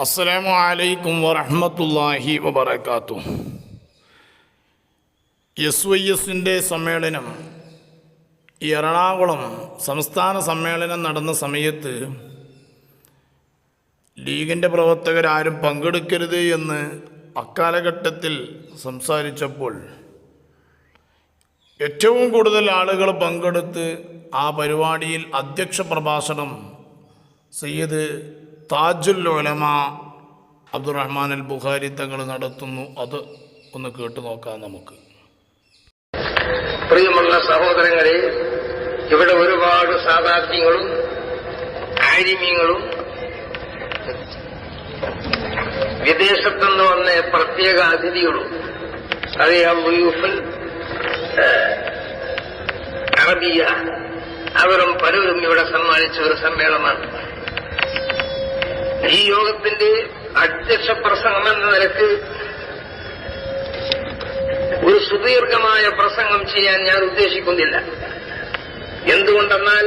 അസ്സലാമു അലൈക്കും വറഹ്മത്തുള്ളാഹി വബറകാതുഹു. SYSന്റെ സമ്മേളനം എറണാകുളം സംസ്ഥാന സമ്മേളനം നടന്ന സമയത്ത് ലീഗിൻ്റെ പ്രവർത്തകരാരും പങ്കെടുക്കരുത് എന്ന് അക്കാലഘട്ടത്തിൽ സംസാരിച്ചപ്പോൾ ഏറ്റവും കൂടുതൽ ആളുകൾ പങ്കെടുത്ത് ആ പരിപാടിയിൽ അധ്യക്ഷ പ്രഭാഷണം സയ്യിദ് താജുൽ ഉലമ അബ്ദുറഹ്മാൻ അൽ ബുഖാരി തങ്ങൾ നടത്തുന്നു. അത് ഒന്ന് കേട്ടു നോക്കാം നമുക്ക്. പ്രിയമുള്ള സഹോദരങ്ങളെ, ഇവിടെ ഒരുപാട് സാദാത്യങ്ങളും ആലിമീങ്ങളും വിദേശത്തുനിന്ന് വന്ന പ്രത്യേക അതിഥികളും അറിയാം. വുയൂഫുൽ അറബിയ അവരും പലരും ഇവിടെ സമ്മാനിച്ച ഒരു സമ്മേളനമാണ്. ഈ യോഗത്തിന്റെ അധ്യക്ഷ പ്രസംഗം എന്ന നിലക്ക് ഒരു സുദീർഘമായ പ്രസംഗം ചെയ്യാൻ ഞാൻ ഉദ്ദേശിക്കുന്നില്ല. എന്തുകൊണ്ടെന്നാൽ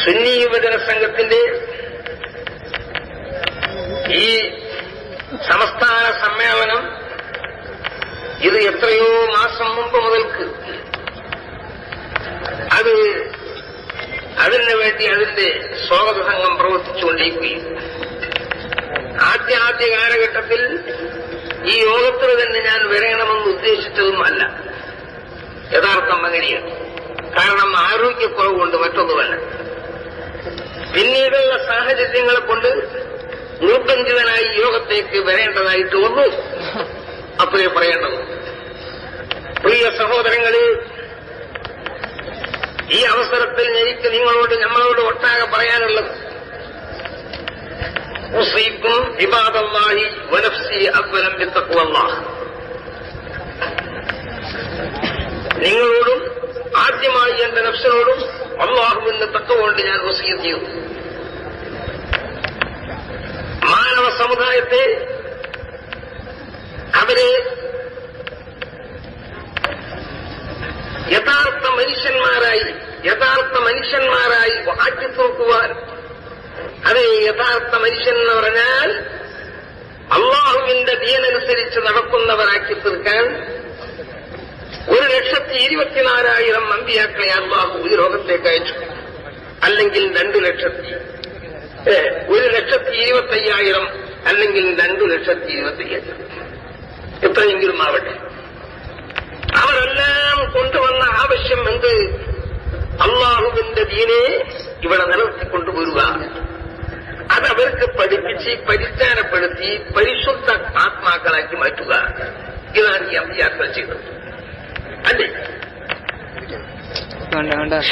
സുന്നി യുവജന സംഘത്തിന്റെ ഈ സംസ്ഥാന സമ്മേളനം ഇത് എത്രയോ മാസം മുമ്പ് മുതൽക്ക് അതിനു വേണ്ടി അതിന്റെ സ്വാഗത സംഘം പ്രവർത്തിച്ചുകൊണ്ടിരിക്കുകയും ആദ്യ കാലഘട്ടത്തിൽ ഈ യോഗത്തിന് തന്നെ ഞാൻ വരണമെന്ന് ഉദ്ദേശിച്ചതുമല്ല. യഥാർത്ഥം അങ്ങനെയാണ്. കാരണം ആരോഗ്യക്കുറവുകൊണ്ട് മറ്റൊന്നുമല്ല. പിന്നീടുള്ള സാഹചര്യങ്ങളെ കൊണ്ട് നിർബന്ധിതനായി യോഗത്തേക്ക് വരേണ്ടതായിട്ട് വന്നു. അപ്പോഴേ പറയേണ്ടത്. പ്രിയ സഹോദരങ്ങളെ, ഈ അവസരത്തിൽ എനിക്ക് നമ്മളോട് ഒട്ടാകെ പറയാനുള്ളത്, ഉസീക്കും ഇബാദല്ലാഹി വനഫ്സി അവ്വലൻ ബിത്തഖ്വല്ലാഹ്. നിങ്ങളോടും ആദ്യമായി എന്റെ നഫ്സിനോടും അല്ലാഹുവിന്റെ തഖ്വകൊണ്ട് ഞാൻ വസിയത്ത് ചെയ്യുന്നു. മാനവ സമുദായത്തെ അവരെ യഥാർത്ഥ മനുഷ്യന്മാരായി മാറ്റിത്തീർക്കുവാൻ, അതേ യഥാർത്ഥ മനുഷ്യൻ എന്ന് പറഞ്ഞാൽ അള്ളാഹുവിന്റെ ദീനനുസരിച്ച് നടക്കുന്നവരാക്കി തീർക്കാൻ 1,24,000 അമ്പിയാക്കളെ അള്ളാഹു ഈ ലോകത്തേക്ക് അയച്ചു. അല്ലെങ്കിൽ 1,25,000 അല്ലെങ്കിൽ 2,25,000 എത്രയെങ്കിലും ആവട്ടെ. അവരെല്ലാം കൊണ്ടുവന്ന ആവശ്യം എന്ത്? അള്ളാഹുവിന്റെ ദീനെ ഇവിടെ നിലനിർത്തിക്കൊണ്ടുവരിക. അതവർക്ക് പഠിപ്പിച്ച് പരിജ്ഞാനപ്പെടുത്തി പരിശുദ്ധ ആത്മാക്കളാക്കി മാറ്റുക. ഇതാണ് ഈ അമ്പിയാക്കൾ ചെയ്തത്. അല്ലേ?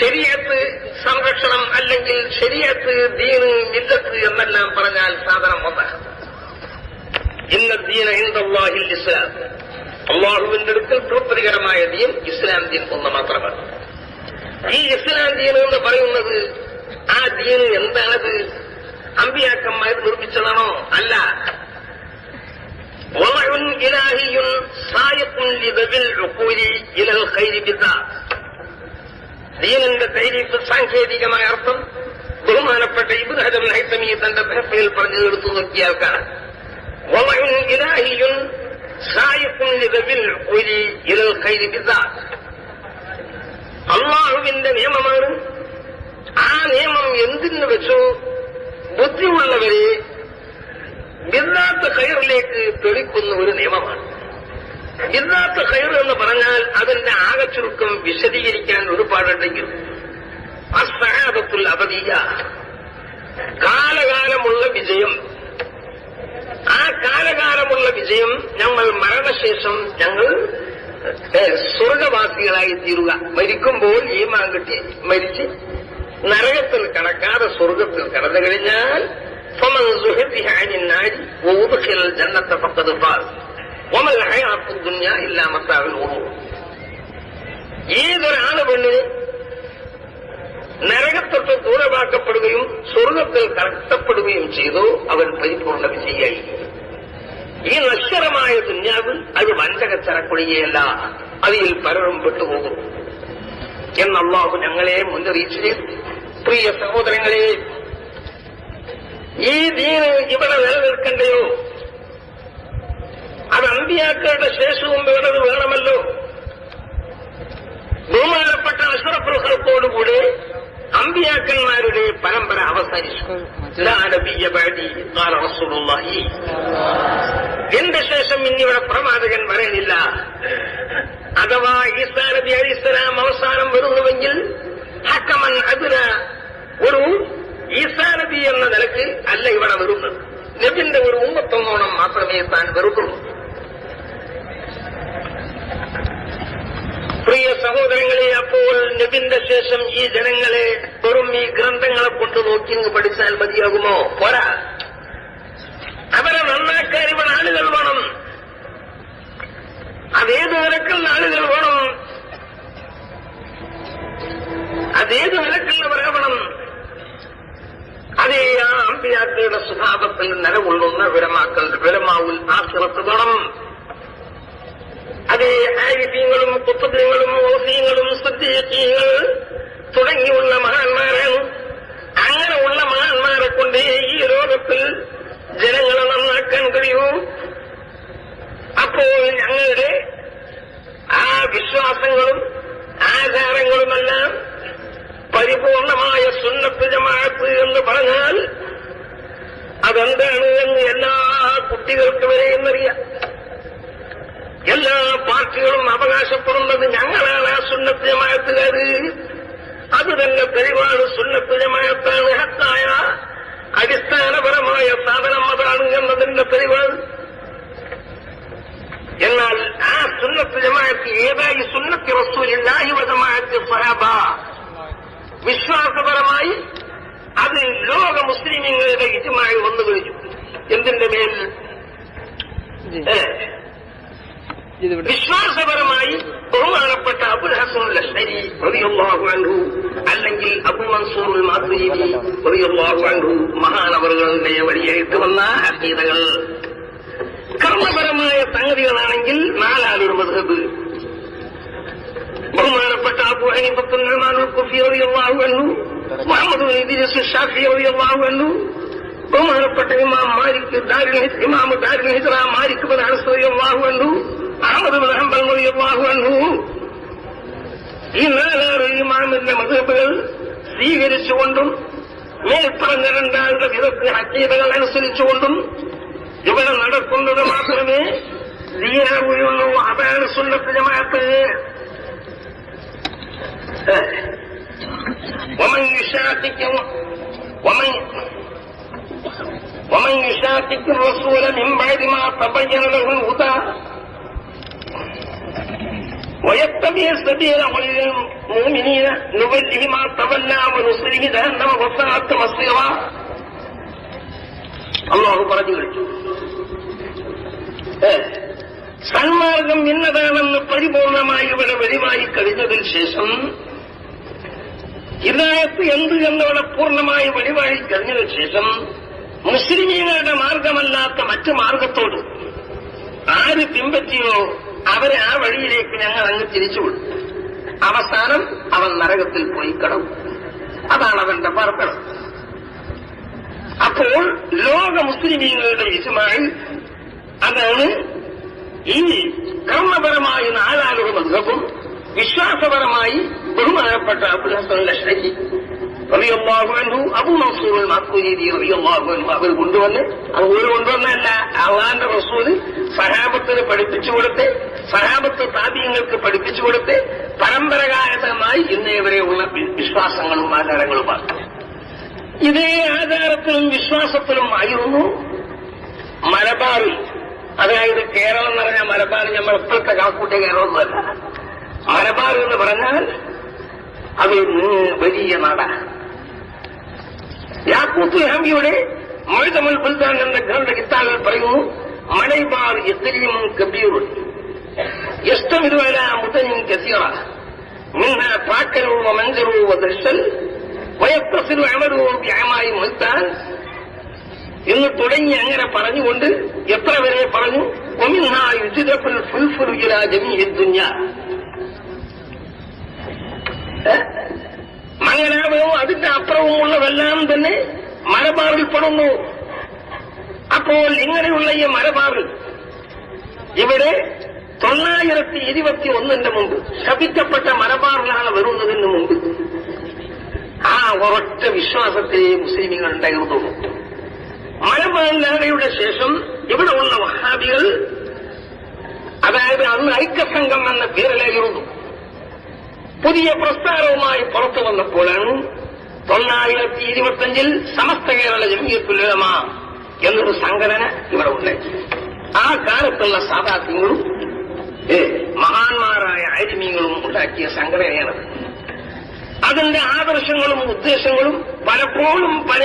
ശരീഅത്ത് സംരക്ഷണം അല്ലെങ്കിൽ ശരീഅത്ത് ദീന് മില്ലത്ത് എന്നെല്ലാം പറഞ്ഞാൽ സാധനം ഒന്നാണ്. ഇന്ന ദീന ഇൻദല്ലാഹിൽ ഇസ്ലാം. അള്ളാഹുവിന്റെ അടുക്കൽ തൃപ്തികരമായ ദീൻ ഇസ്ലാം ദീൻ ഒന്ന് മാത്രമാണ്. ഈ ഇസ്ലാം ദീൻ എന്ന് പറയുന്നത്, ആ ദീൻ എന്താണത്? അമ്പിയാക്കന്മാർ നിർമ്മിച്ചതാണോ? അല്ല. വളഉൻ ഇലാഹിയുൻ സായിഖുൻ ലിദവിൽ ഉഖൂലി ഇലൽ ഖൈരി ബിദാത്ത്. ദീനിന്റെ തൈരീഫ് സാങ്കേതികമായ അർത്ഥം ബഹുമാനപ്പെട്ട ഇബ്നു ഹജർ അൽ ഹൈതമി തന്റെ ബഹഫിൽ പറഞ്ഞു എടുത്തു നോക്കിയാൽ കാണാം. വളഉൻ ഇലാഹിയുൻ സായിഖുൻ ലിദവിൽ ഉഖൂലി ഇലൽ ഖൈരി ബിദാത്ത്. അള്ളാഹുവിന്റെ നിയമമാണ്. ആ നിയമം എന്തിനു വെച്ചു? ബുദ്ധിയുള്ളവരെ ബിദ്അത്ത് ഖൈറിലേക്ക് തെളിക്കുന്ന ഒരു നിയമമാണ്. ബിദ്അത്ത് ഖൈർ എന്ന് പറഞ്ഞാൽ അതിന്റെ ആകെ ചുരുക്കം വിശദീകരിക്കാൻ ഒരുപാടുണ്ടെങ്കിൽ അസ്സഅദത്തുൽ അബദിയ്യ, കാലകാലമുള്ള വിജയം. ആ കാലകാലമുള്ള വിജയം ഞങ്ങൾ മരണശേഷം സ്വർഗവാസികളായി തീരുക. മരിക്കുമ്പോൾ ഈമാൻ കിട്ടി മരിച്ച് നരകത്തിൽ കടക്കാതെ സ്വർഗത്തിൽ കടന്നു കഴിഞ്ഞാൽ ഫമൻ സുഹ്ദിഹ അനിൻ നാരി വഉദ്ഖിലൽ ജന്നത ഫഖദ് ഫാസ് വമൽ ഹയാത്തുദ് ദുനിയ ഇല്ലാ മതാഉൽ ഖുറൂർ. ഏതൊരാണ് പെണ്ണിന് നരകത്തൊട്ട് ദൂരമാക്കപ്പെടുകയും സ്വർഗത്തിൽ കടത്തപ്പെടുകയും ചെയ്തോ അവൻ പരിപൂർണ്ണ വിജയിയായി. ഈ നശ്വരമായ ദുന്യാവ് അത് വഞ്ചക ചരക്കൊടിയല്ല, അതിൽ പലരും പെട്ടുപോകും എന്ന് അല്ലാഹു ഞങ്ങളെ മുന്നറിയിച്ചു. പ്രിയ സഹോദരങ്ങളെ, ഈ ദീന് ഇവിടെ നിലനിൽക്കണ്ടയോ? അത് അമ്പിയാക്കളുടെ ശേഷവും വേണ്ടത് വേണമല്ലോ. ബഹുമാനപ്പെട്ട അഷ്റഫുൽ ഖൽഖോടുകൂടി അമ്പിയാക്കന്മാരുടെ പരമ്പര അവസാനിച്ചു. ലാ നബിയ്യ ബഅദി ഖാല റസൂലുള്ളാഹി. എന്റെ ശേഷം ഇന്നിവിടെ പ്രവാചകൻ വരാനില്ല. അഥവാ ഈസാ നബി അലൈഹിസ്സലാം അവസാനം വരുന്നുവെങ്കിൽ ഹക്കമൻ അദ്ന, ഒരു ഈസാ നബി എന്ന നിലയ്ക്ക് അല്ല ഇവിടെ വരുന്നത്. നബിന്റെ ഒരു ഉമ്മത്തൊന്നോണം മാത്രമേ താൻ വെറുതുള്ളൂ. പ്രിയ സഹോദരങ്ങളെ, അപ്പോൾ നബിന്റെ ശേഷം ഈ ജനങ്ങളെ വെറും ഈ ഗ്രന്ഥങ്ങളെ കൊണ്ട് നോക്കി പഠിച്ചാൽ മതിയാകുമോ? പോരാ. അവരെ നന്നാക്കാൻ ഇവിടെ ആളുകൾ വേണം. അതേത് നിലക്കുള്ള ആളുകൾ വേണം, അതേത് നിലക്കുള്ളവരാവണം. അതേ ആ അമ്പിയാക്കളുടെ സ്വഭാവത്തിൽ നിലകൊള്ളുന്ന വിലമാവുൽ ആഖിറത്ത് വേണം. അതേ ആരിഫീങ്ങളും കുത്തുബീങ്ങളും ഓസീങ്ങളും സിദ്ദീഖീങ്ങൾ തുടങ്ങിയുള്ള മഹാന്മാരാണ്. അങ്ങനെയുള്ള മഹാന്മാരെ കൊണ്ട് ഈ ലോകത്തിൽ ജനങ്ങളെ നന്നാക്കാൻ കഴിയൂ. അപ്പോൾ ഞങ്ങളുടെ ആ വിശ്വാസങ്ങളും ആചാരങ്ങളുമെല്ലാം പരിപൂർണമായ സുന്നത്ത് ജമാഅത്ത് എന്ന് പറഞ്ഞാൽ അതെന്താണ് എന്ന് എല്ലാ കുട്ടികൾക്ക് വരെയും അറിയാം. എല്ലാ പാർട്ടികളും അവകാശപ്പെടുന്നത് ഞങ്ങളാണ് ആ സുന്നത്ത് ജമാഅത്തുകാര്. അത് തന്നെ തെളിവാണ്. സുന്നത്ത് ജമാഅത്താണ് ഹക്കായ അടിസ്ഥാനപരമായ സാധനം, അതാണ് എന്നതിന്റെ തെളിവാണ്. എന്നാൽ ആ സുന്നത്ത് ജമാഅത്ത് ഏതായി? സുന്നത്തി റസൂലില്ലാഹി വ ജമാഅത്തി സ്വഹാബ. വിശ്വാസപരമായി അത് ലോക മുസ്ലിമീങ്ങളുടെ ഇജ്മാഇ വന്നു കഴിഞ്ഞു. എന്തിന്റെ മേൽ? വിശ്വാസപരമായി ബഹുമാനപ്പെട്ട അബുൽ ഹസൻ അശ്അരി റളിയല്ലാഹു അൻഹു അല്ലെങ്കിൽ അബു മൻസൂർ മാതുരിദി റളിയല്ലാഹു അൻഹു മഹാനവറുകളുടെ വഴിയായിട്ട് വന്ന അഖീദകൾ കർമ്മപരമായ സംഗതികളാണെങ്കിൽ നാലാലൊരു മദ്ഹബ്. ബഹുമാനപ്പെട്ട അബൂ ഹനീഫത്തുൽ നുഅ്മാനുൽ കുഫി റളിയല്ലാഹു അൻഹു, മുഹമ്മദ് ബിൻ ഇദ്രീസ് ശാഫിഈ റളിയല്ലാഹു അൻഹു, ബഹുമാനപ്പെട്ട ഇമാം മാലിക് ഇമാം ദാരുൽ ഹിജ്റ മാലിക് ബിൻ അനസ് റളിയല്ലാഹു അൻഹു, അഹ്മദ് ബിൻ ഹംബൽ റളിയല്ലാഹു അൻഹു, ഈ നാലാറ് ഇമാമിന്റെ മദ്ഹബുകൾ സ്വീകരിച്ചുകൊണ്ടും മേൽപ്പറഞ്ഞ രണ്ടാളുടെ വിധത്തിന് അഖീദകൾ അനുസരിച്ചുകൊണ്ടും ഇവിടെ നടക്കുന്നത് മാത്രമേ ദീനാവുകയുള്ളൂ. അതാണ് സുന്നത്ത് ജമാഅത്ത്. ومن يشاقق الرسول من بعد ما تبين له الهدى ويتبع سبيل غير المؤمنين نوله ما تولى ونصله جهنم وساءت مصيرا. അല്ലാഹു പറഞ്ഞു കഴിഞ്ഞു. സന്മാർഗം എന്നതാണെന്ന് പരിപൂർണമായി ഇവിടെ വെളിവായി കഴിഞ്ഞതിന് ശേഷം ഹിദായത്ത് എന്ത് എന്നവിടെ പൂർണ്ണമായി വെളിവായി കഴിഞ്ഞതിന് ശേഷം മുസ്ലിമീങ്ങളുടെ മാർഗമല്ലാത്ത മറ്റു മാർഗത്തോട് ആര് പിൻപറ്റിയോ അവരെ ആ വഴിയിലേക്ക് ഞങ്ങൾ അങ്ങ് തിരിച്ചുവിടും. അവസാനം അവൻ നരകത്തിൽ പോയി കടവും. അതാണ് അവന്റെ പാർക്കണം. അപ്പോൾ ലോക മുസ്ലിമീങ്ങളുടെ ഇജ്മാഇ അതാണ് ഈ കർമ്മപരമായി നാലാലൊരു മദ്ഹബും വിശ്വാസപരമായി ബഹുമാനപ്പെട്ട അബുൽ ഹസൻ അശ്അരി റളിയല്ലാഹു അൻഹു, അബൂ മൻസൂർ മാതുരിദി റളിയല്ലാഹു അൻഹു അവർ കൊണ്ടുവന്ന്, അതുപോലെ കൊണ്ടുവന്നല്ല, അല്ലാഹുവിന്റെ റസൂല് സഹാബത്തിന് പഠിപ്പിച്ചു കൊടുത്ത്, സഹാബത്ത് താബീങ്ങൾക്ക് പഠിപ്പിച്ചു കൊടുത്ത് പരമ്പരാഗതമായി ഇന്നേവരെയുള്ള വിശ്വാസങ്ങളും ആചാരങ്ങളുമാണ്. ഇതേ ആചാരത്തിലും വിശ്വാസത്തിലും ആയിരുന്നു മലബാറിൽ. അതായത് കേരളം എന്ന് പറഞ്ഞാൽ മലബാർ നമ്മൾ ഇപ്പോഴത്തെ കണക്കൂട്ടിയ കേരളമൊന്നുമല്ല. മലബാർ എന്ന് പറഞ്ഞാൽ അത് വലിയ നാടാണ്. യാക്കൂത്തുൽ ഹംവിയുടെ മുഅ്ജമുൽ ബുൽദാൻ എന്ന ഗ്രന്ഥ കിതാബിൽ പറയുന്നു, മലബാർ യസ്രീമുൻ കബീറുൻ യസ്തമിറു അലാ മുദനിൻ കസീറ മിൻഹാ ഫാക്കലു വമൻജറു വദർശൽ വയത്തസിലു അമലു ബിഅമായി മുൽത്താൻ എന്ന് തുടങ്ങി അങ്ങനെ പറഞ്ഞുകൊണ്ട് എത്ര വരെ പറഞ്ഞു, വമിൻഹാ യുജ്ദഫുൽ ഫുൽഫുലു ഇലാ ജമീഇദ് ദുനിയ. മംഗലാപവും അതിന്റെ അപ്പുറവുമുള്ളതെല്ലാം തന്നെ മലബാറിൽപ്പെടുന്നു. അപ്പോൾ ഇങ്ങനെയുള്ള ഈ മലബാറിൽ ഇവിടെ 921 മുമ്പ് ശപിക്കപ്പെട്ട മലബാറിലാണ് വരുന്നതിന് മുമ്പ് ആ ഒരൊറ്റ വിശ്വാസത്തെ മുസ്ലിമുകൾ ഉണ്ടായിരുന്നുള്ളൂ. മലബാറിലാകയുടെ ശേഷം ഇവിടെ ഉള്ള വഹാബികൾ, അതായത് അന്ന് ഐക്യസംഘം എന്ന പേരിലായിരുന്നു, പുതിയ പ്രസ്ഥാനവുമായി പുറത്തു വന്നപ്പോഴാണ് 925 സമസ്ത കേരള ജംഇയ്യത്തുൽ ഉലമ എന്നൊരു സംഘടന ഇവിടെ ഉണ്ടായി. ആ കാലത്തുള്ള സാദാത്യങ്ങളും മഹാന്മാരായ ആലിമീങ്ങളും ഉണ്ടാക്കിയ സംഘടനയാണത്. അതിന്റെ ആദർശങ്ങളും ഉദ്ദേശങ്ങളും പലപ്പോഴും പല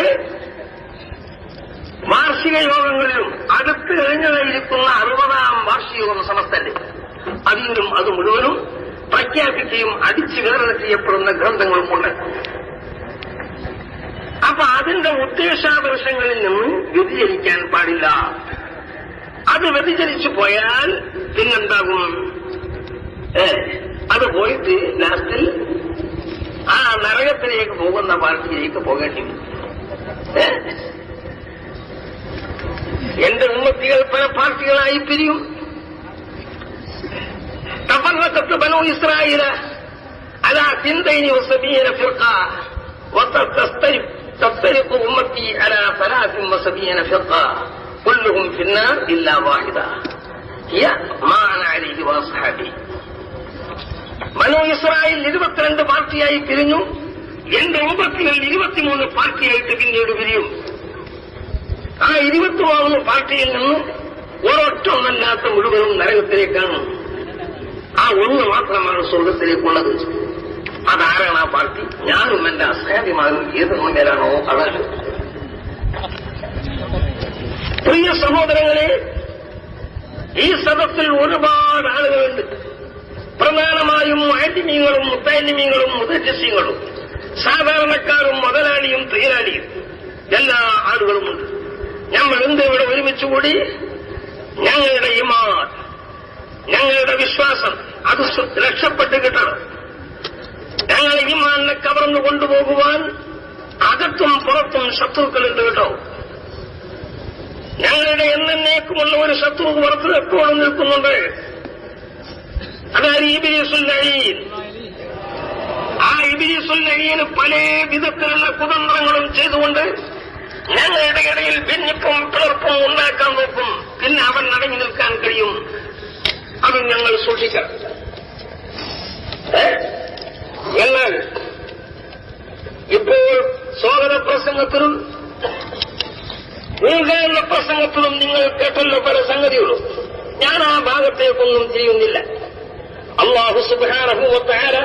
വാർഷിക യോഗങ്ങളിലും അടുത്ത് കഴിഞ്ഞതായിരിക്കുന്ന 60ാം വാർഷിക സമസ്തന്റെ അതിലും അത് മുഴുവനും പ്രഖ്യാപിക്കുകയും അടിച്ചു വിതരണം ചെയ്യപ്പെടുന്ന ഗ്രന്ഥങ്ങളും ഉണ്ട്. അപ്പൊ അതിന്റെ ഉദ്ദേശാദർശങ്ങളിൽ നിന്ന് വ്യതിചലിക്കാൻ പാടില്ല. അത് വ്യതിചലിച്ചു പോയാൽ പിന്നെന്താകും? അത് പോയിട്ട് ലാസ്റ്റിൽ ആ നരകത്തിലേക്ക് പോകുന്ന പാർട്ടിയിലേക്ക് പോകേണ്ടി വരും. എന്റെ ഉമ്മത്തികൾ പല പാർട്ടികളായി പിരിയും. تفرقت بنو إسرائيل على 72 فرقة وتفترق أمتي على 73 فرقة كلهم في النار إلا واحدة هي ما أنا عليه وأصحابي. ബനൂ ഇസ്രായേൽ 22 പാർട്ടിയായി പിരിഞ്ഞു. എന്റെ ഉമ്മത്തികൾ 23 പാർട്ടിയായിട്ട് പിന്നീട് പിരിയും. ആ 23 പാർട്ടിയിൽ നിന്ന് ഒരൊറ്റൊന്നല്ലാത്ത മുഴുവനും നരകത്തിലേക്കാണ്. ആ ഒന്ന് മാത്രമാണ് സ്വർഗത്തിലേക്കുള്ളത്. അതാരാണ് ആ പാർട്ടി? ഞാനും എന്റെ അസാധ്യമാരും ഏത് മുന്നേരാണോ അതാണ്. പ്രിയ സഹോദരങ്ങളെ, ഈ സദസ്സിൽ ഒരുപാട് ആളുകളുണ്ട്. പ്രധാനമായും ആലിമീങ്ങളും മുത്തലിമീങ്ങളും മുതജ്ജിസീങ്ങളും സാധാരണക്കാരും മുതലാളിയും തൊഴിലാളിയും എല്ലാ ആളുകളുമുണ്ട്. നമ്മൾ എന്ത് ഇവിടെ ഒരുമിച്ചുകൂടി ഞങ്ങളുടെ ഈമാൻ, ഞങ്ങളുടെ വിശ്വാസം അത് രക്ഷപ്പെട്ട് കിട്ടണം. ഞങ്ങളെ ഈമാനിനെ കവർന്നു കൊണ്ടുപോകുവാൻ അകത്തും പുറത്തും ശത്രുക്കളുണ്ട് കേട്ടോ. ഞങ്ങളുടെ എന്നേക്കുമുള്ള ഒരു ശത്രു പുറത്ത് എപ്പോഴും നിൽക്കുന്നുണ്ട്. അതായത് ഇബ്ലീസുൽ ലഈൻ. ആ ഇബ്ലീസുൽ ലഈൻ പല വിധത്തിലുള്ള കുതന്ത്രങ്ങളും ചെയ്തുകൊണ്ട് ഞങ്ങളുടെ ഇടയിൽ ഭിന്നിപ്പും പിളർപ്പും ഉണ്ടാക്കാൻ നോക്കും. പിന്നെ അവൻ അടങ്ങി നിൽക്കാൻ കഴിയും. അത് ഞങ്ങൾ സൂക്ഷിക്കണം. എന്നാൽ ഇപ്പോൾ സ്വാഗത പ്രസംഗത്തിലും ഉദ്ഘാടന പ്രസംഗത്തിലും നിങ്ങൾ കേട്ടല്ലോ പല സംഗതികളും. ഞാൻ ആ ഭാഗത്തേക്കൊന്നും ചെയ്യുന്നില്ല. അല്ലാഹു സുബ്ഹാനഹു വ തആല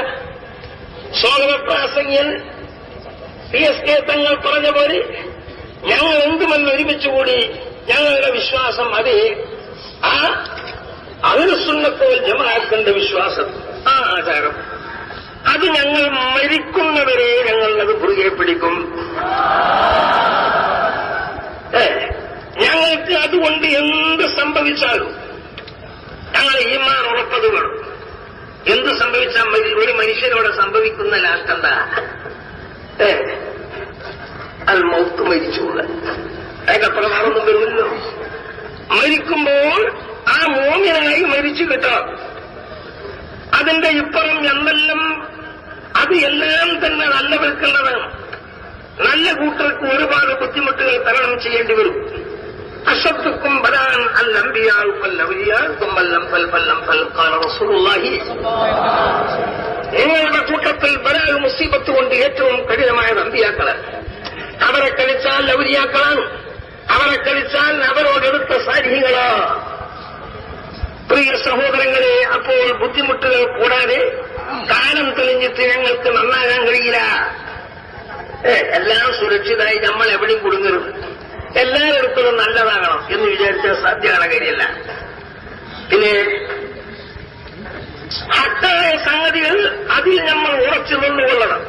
സ്വാഗത പ്രാസംഗ്യൻ PSK തങ്ങൾ പറഞ്ഞ പോലെ ഞങ്ങൾ എന്തുമെന്ന് ഒരുമിച്ചുകൂടി ഞങ്ങളുടെ വിശ്വാസം അതേ ആ അഹ്ലുസുന്നത്ത് വൽ ജമാഅത്തിന്റെ വിശ്വാസം, ആ ആചാരം അത് ഞങ്ങൾ മരിക്കുന്നവരെ ഞങ്ങൾ അത് മുറുകെ പിടിക്കും. ഞങ്ങൾക്ക് അതുകൊണ്ട് എന്ത് സംഭവിച്ചാലും ഞങ്ങൾ ഈമാൻ ഉറപ്പത് വേണം. എന്ത് സംഭവിച്ചാൽ ഒരു മനുഷ്യനോട് സംഭവിക്കുന്ന ലാസ്റ്റ് എന്താ? അൽ മൗത്ത്, മരിച്ചുകൂടാ. അതിനപ്പുറം വേറൊന്നും വരുമല്ലോ. മരിക്കുമ്പോൾ ആ മോമിനായി മരിച്ചു കിട്ടാം. അതിന്റെ ഇപ്പുറം എന്തെല്ലാം അത് എല്ലാം തന്നെ നല്ലവർക്കുള്ളതാണ്. നല്ല കൂട്ടർക്ക് ഒരുപാട് ബുദ്ധിമുട്ടുകൾ തരണം ചെയ്യേണ്ടി വരും. അശദ്ദുക്കും ബലാൻ അൽ അംബിയാഉ വൽ ഔലിയാ തുമ്മൽ ലംഫൽ ഫല്ലംഫൽ ഖാല റസൂലുള്ളാഹി. നിങ്ങളുടെ കൂട്ടത്തിൽ ബലാൽ മുസീബത്ത് കൊണ്ട് ഏറ്റവും കഠിനമായത് അമ്പിയാക്കളാണ്. അവരെ കളിച്ചാൽ ഔലിയാക്കളാണ്. അവരെ കളിച്ചാൽ അവരോടെടുത്ത സാരികളാ. പ്രിയ സഹോദരങ്ങളെ, അപ്പോൾ ബുദ്ധിമുട്ടുകൾ കൂടാതെ കാലം തെളിഞ്ഞിട്ട് ഞങ്ങൾക്ക് നന്നാകാൻ കഴിയില്ല. എല്ലാം സുരക്ഷിതമായി നമ്മൾ എവിടെയും കുടുങ്ങരുത്. എല്ലാവരും നല്ലതാകണം എന്ന് വിചാരിച്ചാൽ സാധ്യമാണ് കാര്യമല്ല. പിന്നെ ഹത്തായ സംഗതികൾ അതിൽ നമ്മൾ ഉറച്ചു നിന്നുകൊള്ളണം.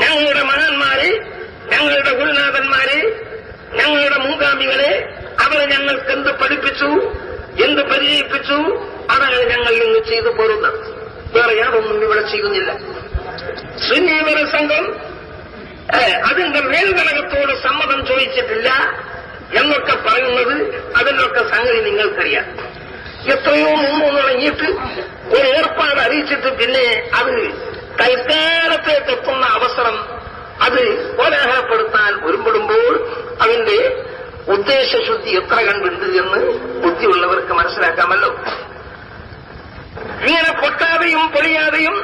ഞങ്ങളുടെ മഹാന്മാരെ, ഞങ്ങളുടെ ഗുരുനാഥന്മാരെ, ഞങ്ങളുടെ മുൻഗാമികളെ അവരെ ഞങ്ങൾക്ക് എന്ത് പഠിപ്പിച്ചു, എന്ത് പരിചയിപ്പിച്ചു, അതാണ് ഞങ്ങൾ ഇന്ന് ചെയ്തു പോരുന്നത്. വേറെ യാതൊന്നും ഇവിടെ ചെയ്യുന്നില്ല. സുന്നീവര സംഘം അതിന്റെ മേൽഘടകത്തോട് സമ്മതം എത്രയോ മുമ്പ് തുടങ്ങിയിട്ട് ഒരു ഏർപ്പാട് അറിയിച്ചിട്ട് പിന്നെ അത് തൽക്കാലത്തേക്ക് എത്തുന്ന അവസരം അത് കോലാഹലപ്പെടുത്താൻ ഒരുമ്പെടുമ്പോൾ അതിന്റെ ഉദ്ദേശശുദ്ധി എത്ര കണ്ടുണ്ട് എന്ന് ബുദ്ധിയുള്ളവർക്ക് മനസ്സിലാക്കാമല്ലോ. ഇങ്ങനെ പൊട്ടാതെയും പൊളിയാതെയും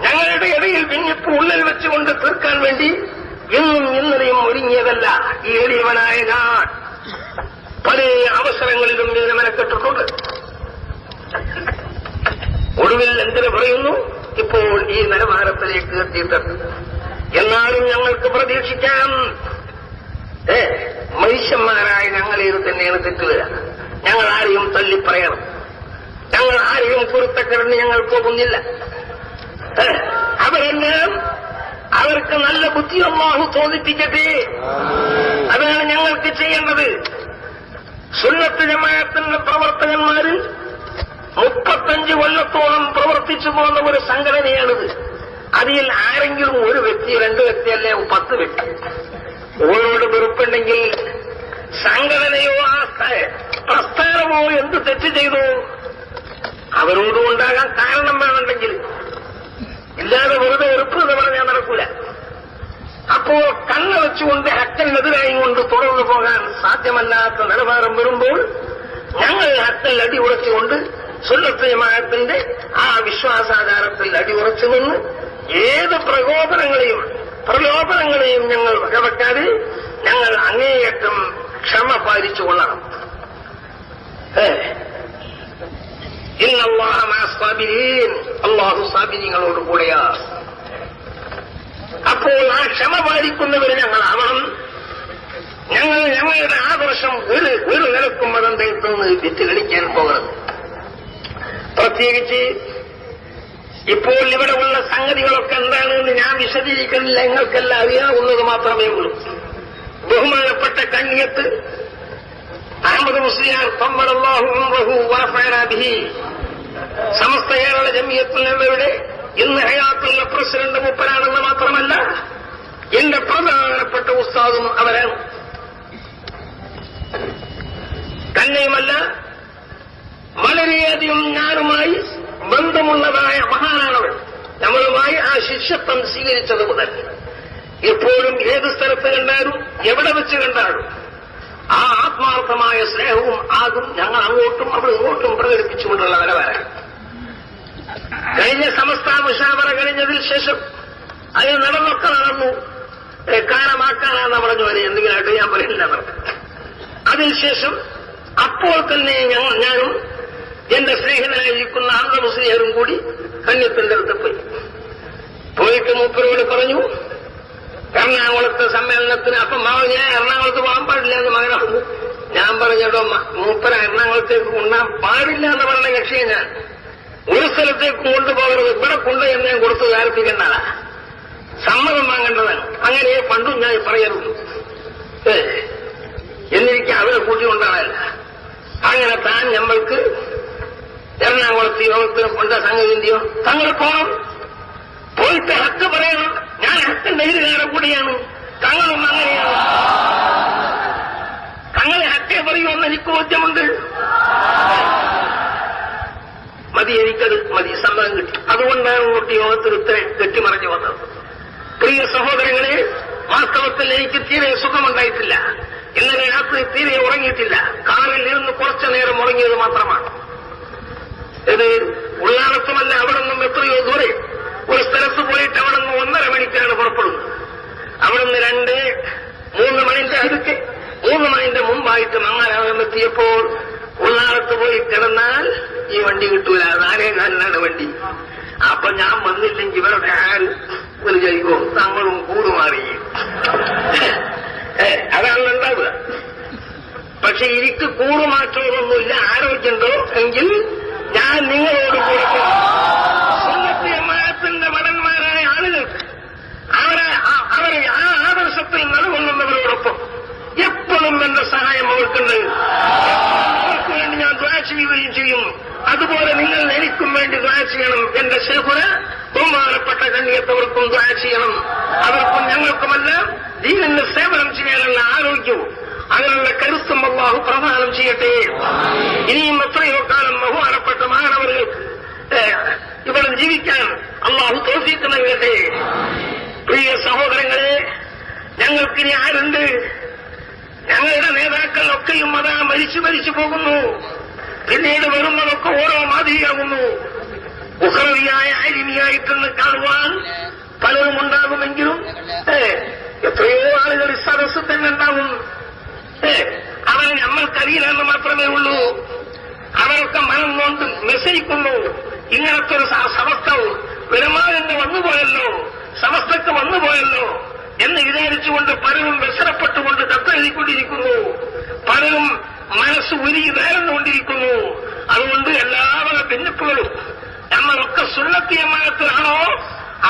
ഞങ്ങളുടെ ഇടയിൽ ഭിന്നിപ്പ് ഉള്ളിൽ വെച്ചുകൊണ്ട് തീർക്കാൻ വേണ്ടി ഇന്നും ഇന്നലെയും ഒരുങ്ങിയതല്ല ഈ എളിയവനായ ഞാൻ. പല അവസരങ്ങളിലും ഇതിനെ മെനക്കെട്ടിട്ടുണ്ട്. ഒടുവിൽ എന്തിനു പറയുന്നു, ഇപ്പോൾ ഈ നിലവാരത്തിലേക്ക് എത്തിയിട്ടുണ്ട്. എന്നാലും ഞങ്ങൾക്ക് പ്രതീക്ഷിക്കാം, മനുഷ്യന്മാരായ ഞങ്ങളേത് തന്നെയാണ് തെറ്റുക. ഞങ്ങൾ ആരെയും തള്ളിപ്പറയണം, ഞങ്ങൾ ആരെയും പൊരുത്തക്കിടന്ന് ഞങ്ങൾ പോകുന്നില്ല. അവരെല്ലാം അവർക്ക് നല്ല ബുദ്ധി അല്ലാഹു തോന്നിപ്പിക്കട്ടെ. അതാണ് ഞങ്ങൾക്ക് ചെയ്യേണ്ടത്. സുന്നത്ത് ജമാഅത്തിന്റെ പ്രവർത്തകന്മാര് 35 കൊല്ലത്തോളം പ്രവർത്തിച്ചു പോകുന്ന ഒരു സംഘടനയാണിത്. അതിൽ ആരെങ്കിലും ഒരു വ്യക്തി, 2 വ്യക്തിയല്ലേ 10 വ്യക്തി ഓരോട് വെറുപ്പുണ്ടെങ്കിൽ സംഘടനയോ ആ പ്രസ്ഥാനമോ എന്ത് തെറ്റ് ചെയ്തു അവരോടും ഉണ്ടാകാൻ കാരണം വേണമെങ്കിൽ, ഇല്ലാതെ വെറുതെ വെറുപ്പ് എന്ന് പറഞ്ഞാൽ നടക്കൂല. അപ്പോ കണ്ണ വെച്ചുകൊണ്ട് ഹക്കലിനെതിരായി കൊണ്ട് തുടർന്നു പോകാൻ സാധ്യമല്ലാത്ത നിലവാരം വരുമ്പോൾ ഞങ്ങൾ ഹക്കൽ അടിയുറച്ചുകൊണ്ട് സുന്നത്ത് ജമാഅത്തിന്റെ ആ വിശ്വാസാധാരത്തിൽ അടിയുറച്ചു നിന്ന് ഏത് പ്രലോഭനങ്ങളെയും ഞങ്ങൾ വകവെക്കാതെ ഞങ്ങൾ അങ്ങേയറ്റം ക്ഷമ പാലിച്ചുകൊള്ളണം. അല്ലാഹു സാബിരീങ്ങളോട് കൂടെയാ. അപ്പോൾ ആ ക്ഷമ പാലിക്കുന്നവര് ഞങ്ങളാവണം. ഞങ്ങൾ ഞങ്ങളുടെ ആദർശം ഒരു നിലക്കും മതന്തയത്തിൽ നിന്ന് വിറ്റ് കളിക്കാൻ പോകരുത്. പ്രത്യേകിച്ച് ഇപ്പോൾ ഇവിടെ ഉള്ള സംഗതികളൊക്കെ എന്താണെന്ന് ഞാൻ വിശദീകരിക്കുന്നില്ല, നിങ്ങൾക്കെല്ലാം അറിയാവുന്നത് മാത്രമേ ഉള്ളൂ. ബഹുമാനപ്പെട്ട കണ്ണിയത്ത് അഹമ്മദ് മുസ്ലിയാർ തമ്മറല്ലാഹു ഉംറഹു വറഫഅനാ ബിഹി സമസ്ത കേരള ജമിയത്തുള്ളവരുടെ ഇന്ന് ഹയാത്തുള്ള പ്രസിഡന്റ് മൂപ്പരാണെന്ന് മാത്രമല്ല എന്റെ പ്രധാനപ്പെട്ട ഉസ്താദും അവരാണ്. തന്നെയുമല്ല വളരെയധികം ഞാനുമായി ബന്ധമുള്ളതായ മഹാനാണവർ. നമ്മളുമായി ആ ശിഷ്യത്വം സ്വീകരിച്ചത് മുതൽ എപ്പോഴും ഏത് സ്ഥലത്ത് കണ്ടാലും എവിടെ വെച്ച് കണ്ടാലും ആ ആത്മാർത്ഥമായ സ്നേഹവും ആകും ഞങ്ങൾ അങ്ങോട്ടും അവിടെ ഇങ്ങോട്ടും പ്രകടിപ്പിച്ചുകൊണ്ടുള്ള നിലവാരം. കഴിഞ്ഞ സമസ്ത മുഷാവറ കഴിഞ്ഞതിൽ ശേഷം അതിന് നടന്നൊക്കെ നടന്നു. കാലമാക്കാനാണെന്ന് പറഞ്ഞു, അതിന് എന്തെങ്കിലുമായിട്ട് ഞാൻ പറയില്ല അവർക്ക്. അതിനുശേഷം അപ്പോൾ തന്നെ ഞാനും എന്റെ സ്നേഹിതനായിരിക്കുന്ന അന്ത മുസ്ലിയാരും കൂടി കന്യത്തിന്റെ അടുത്ത് പോയിട്ട് മൂപ്പരോട് പറഞ്ഞു, എറണാകുളത്തെ സമ്മേളനത്തിന് അപ്പം ഞാൻ എറണാകുളത്ത് പോകാൻ പാടില്ല എന്ന് മകനാകുന്നു. ഞാൻ പറഞ്ഞോ മൂപ്പര എറണാകുളത്തേക്ക് കൊണ്ടാൻ പാടില്ല എന്ന് പറഞ്ഞ കക്ഷിയെ ഞാൻ ഒരു സ്ഥലത്തേക്ക് കൊണ്ടുപോകരുത്, ഇവിടെ കൊണ്ട് എന്ന് ഞാൻ കൊടുത്ത് ധാരിപ്പിക്കേണ്ടതാ, സമ്മതം വാങ്ങേണ്ടതാണ്. അങ്ങനെ പണ്ടും ഞാൻ പറയരുത് എന്നിരിക്കെ അവരെ കൂട്ടിക്കൊണ്ടാണല്ല. അങ്ങനെ താൻ നമ്മൾക്ക് എറണാകുളത്ത് യോഗത്തിന് കൊണ്ട സംഗതിന്റെയോ തങ്ങൾ പോകണം, പോയിട്ട് ഹക്ക് പറയണം. ഞാൻ ഹക്കിന്റെ എതിരുകാരെ കൂടിയാണ്, തങ്ങളും അങ്ങനെയാണ്. തങ്ങളെ ഹക്കേ പറയുമെന്ന് എനിക്ക് ബോധ്യമുണ്ട്. മതി, എനിക്കത് മതി, സമ്മതം കിട്ടി. അതുകൊണ്ടാണ് ഇങ്ങോട്ട് യോഗത്തിൽ ഇത്രയും കെട്ടിമറിഞ്ഞു വന്നത്. പ്രിയ സഹോദരങ്ങളെ, വാസ്തവത്തിൽ എനിക്ക് തീരെ സുഖമുണ്ടായിട്ടില്ല. ഇന്നലെ രാത്രി തീരെ ഉറങ്ങിയിട്ടില്ല. കാറിൽ ഇരുന്ന് കുറച്ചു നേരം ഉറങ്ങിയത് മാത്രമാണ്. ഇത് ഉള്ളാടത്തുമല്ല, അവിടെ നിന്നും എത്രയോ ദൂരെ ഒരു സ്ഥലത്ത് പോയിട്ട് അവിടെ നിന്ന് 1.5 മണിക്കാണ് പുറപ്പെടുന്നത്. അവിടെ നിന്ന് 2-3 മണിന്റെ അടുത്ത് 3 മണിന്റെ മുമ്പായിട്ട് മങ്ങാനാകം എത്തിയപ്പോൾ ഉള്ളാടത്ത് പോയി കിടന്നാൽ ഈ വണ്ടി കിട്ടൂല, 4-4 വണ്ടി. അപ്പൊ ഞാൻ വന്നില്ലെങ്കിൽ ഇവരുടെ ആര് ഒരു ജൈവോ തങ്ങളും കൂടുമാറി. അതാണ് ഉണ്ടാവുക. പക്ഷെ എനിക്ക് കൂടുമാറ്റമൊന്നുമില്ല, ആരോഗ്യമുണ്ടോ എങ്കിൽ ഞാൻ നിങ്ങളോട് കൂടെ സുന്നത്ത് ജമാഅത്തിന്റെ ഭടന്മാരായ ആളുകൾക്ക് അവരെ ആ ആദർശത്തിൽ നിലകൊള്ളുന്നവരോടൊപ്പം എപ്പോഴും എന്റെ സഹായം അവർക്കുണ്ട്. അവർക്ക് വേണ്ടി ഞാൻ ദുആ ചെയ്യുകയും ചെയ്യുന്നു. അതുപോലെ നിങ്ങൾ എനിക്കും വേണ്ടി ദുആ ചെയ്യണം. എന്റെ ശൈഖുന ബഹുമാനപ്പെട്ട കണ്ണിയത്തവർക്കും ദുആ ചെയ്യണം. അവർക്കും ഞങ്ങൾക്കുമെല്ലാം ദീനിന് സേവനം ചെയ്യാനുള്ള ആരോഗ്യവും അതിനുള്ള കരുത്തും അല്ലാഹു പ്രദാനം ചെയ്യട്ടെ. ഇനിയും എത്രയോ ഇവിടെ ജീവിക്കാൻ അള്ളാഹു തൗഫീഖ് നൽകട്ടെ. പ്രിയ സഹോദരങ്ങളെ, ഞങ്ങൾക്കിനി ആരുണ്ട്? ഞങ്ങളുടെ നേതാക്കളൊക്കെയും അതാ മരിച്ചു പോകുന്നു. പിന്നീട് വരുന്നതൊക്കെ ഓരോ മാതിരിയാകുന്നു. ഉഖറവിയായ ആലിമിയായിട്ടെന്ന് കാണുവാൻ പലരും ഉണ്ടാകുമെങ്കിലും എത്രയോ ആളുകൾ ഈ സദസ്സിൽ തന്നെ ഉണ്ടാവും. അവൻ നമ്മൾക്കറിയില്ലെന്ന് മാത്രമേ ഉള്ളൂ. അവരൊക്കെ മനം കൊണ്ട് മെസ്സേജിക്കുന്നു. ഇങ്ങനത്തെ ഒരു സമസ്ത പെരുമാറിന് വന്നുപോയല്ലോ, സമസ്തക്ക് വന്നുപോയല്ലോ എന്ന് വിചാരിച്ചുകൊണ്ട് പലരും വ്യസനപ്പെട്ടുകൊണ്ട് കത്തെഴുതിക്കൊണ്ടിരിക്കുന്നു. പലരും മനസ്സ് ഉരുകി വേർന്നുകൊണ്ടിരിക്കുന്നു. അതുകൊണ്ട് എല്ലാവരുടെ ഭിന്നിപ്പുകളും നമ്മളൊക്കെ സുന്നത്തിയമാനത്തിലാണോ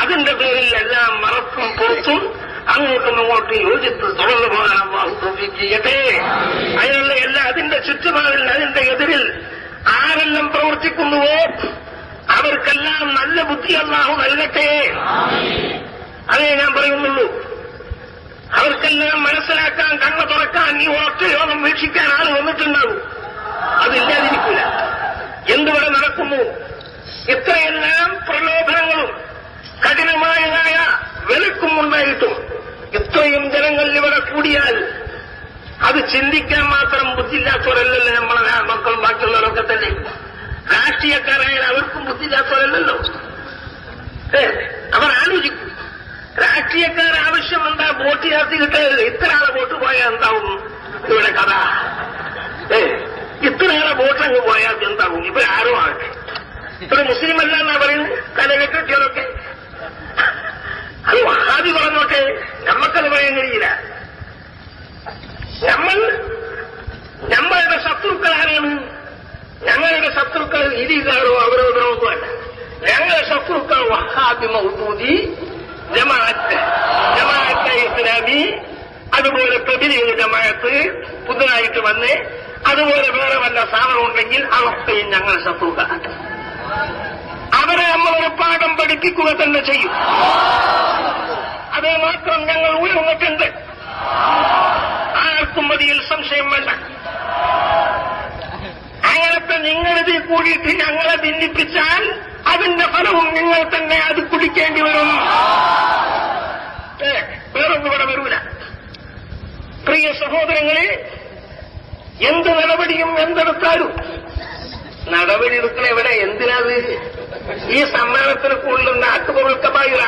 അതിന്റെ പേരിൽ എല്ലാം മറപ്പും പുറത്തും അങ്ങോട്ടും ഇങ്ങോട്ടും യോജിത്ത് തുടർന്നു പോകാൻ അല്ലാഹു തൗഫീഖ് ചെയ്യട്ടെ. അതിനുള്ള അതിന്റെ ചുറ്റുപാടിൽ അതിന്റെ എതിരിൽ ആരെല്ലാം പ്രവർത്തിക്കുന്നുവോ അവർക്കെല്ലാം നല്ല ബുദ്ധി അല്ലാഹു നൽകട്ടെ. അതേ ഞാൻ പറയുന്നുള്ളൂ. അവർക്കെല്ലാം മനസ്സിലാക്കാൻ, കണ്ണു തുറക്കാൻ, ഈ ഒറ്റ യോഗം വീക്ഷിക്കാൻ ആൾ വന്നിട്ടുണ്ടാവും. അതില്ലാതിരിക്കില്ല. എന്തുവരെ നടക്കുന്നു? ഇത്രയെല്ലാം പ്രലോഭനങ്ങളും കഠിനമായതായ വിലക്കും ഉണ്ടായിട്ടും ഇത്രയും ജനങ്ങൾ ഇവിടെ കൂടിയാൽ അത് ചിന്തിക്കാൻ മാത്രം ബുദ്ധിയില്ലാത്തവരല്ലല്ലോ നമ്മളെ മക്കളും ബാക്കിയുള്ളവരൊക്കെ തന്നെ. രാഷ്ട്രീയക്കാരായാലും അവർക്കും ബുദ്ധിയില്ലാത്തവരല്ലല്ലോ. അവർ ആലോചിക്കും. രാഷ്ട്രീയക്കാർ ആവശ്യം എന്താ? വോട്ട് ചേർത്ത് കിട്ടരുത്. ഇത്ര ആളെ വോട്ട് പോയാൽ എന്താവും ഇവിടെ കഥ? ഇത്ര ആളെ വോട്ടങ്ങ് പോയാൽ എന്താവും? ഇവരാരോ ആകട്ടെ. ഇത്ര മുസ്ലിം അല്ല എന്നാ പറയുന്നത് കലകെട്ടിയൊക്കെ. അത് വഹാബി പറഞ്ഞോട്ടെ, നമ്മക്കത് പറയാൻ കഴിയില്ല. നമ്മളുടെ ശത്രുക്കൾ ആരാണ്? ഞങ്ങളുടെ ശത്രുക്കൾ ഇരിക്കാറോ അവരോധനോ അല്ല. ഞങ്ങളുടെ ശത്രുക്കൾ വഹാബി മൗദൂദി, ജമാഅത്ത് ഇസ്ലാമി, അതുപോലെ തബ്ലീഗ് ജമാഅത്ത് പുതുതായിട്ട് വന്ന്, അതുപോലെ വേറെ വല്ല സാധനം ഉണ്ടെങ്കിൽ അതൊക്കെയും ഞങ്ങളുടെ ശത്രുക്കളാണ്. അവരെ നമ്മളൊരു പാഠം പഠിപ്പിക്കുക തന്നെ ചെയ്യും. അതേ മാത്രം ഞങ്ങൾ ഉയർന്നിട്ടുണ്ട്. ആർക്കും അതിൽ സംശയം വേണ്ട. അങ്ങനത്തെ നിങ്ങളിതിൽ കൂടിയിട്ട് ഞങ്ങളെ ഭിന്നിപ്പിച്ചാൽ അതിന്റെ ഫലവും നിങ്ങൾ തന്നെ അത് കുടിക്കേണ്ടി വരും. വേറൊന്നും ഇവിടെ വരൂല. പ്രിയ സഹോദരങ്ങളെ, എന്ത് നടപടിയും എന്തെടുത്താലും നടപടി എടുക്കണ എവിടെ? എന്തിനാത്? ഈ സമ്മേളനത്തിന് കൂടുതൽ നാട്ടുപൊറുക്കമായിര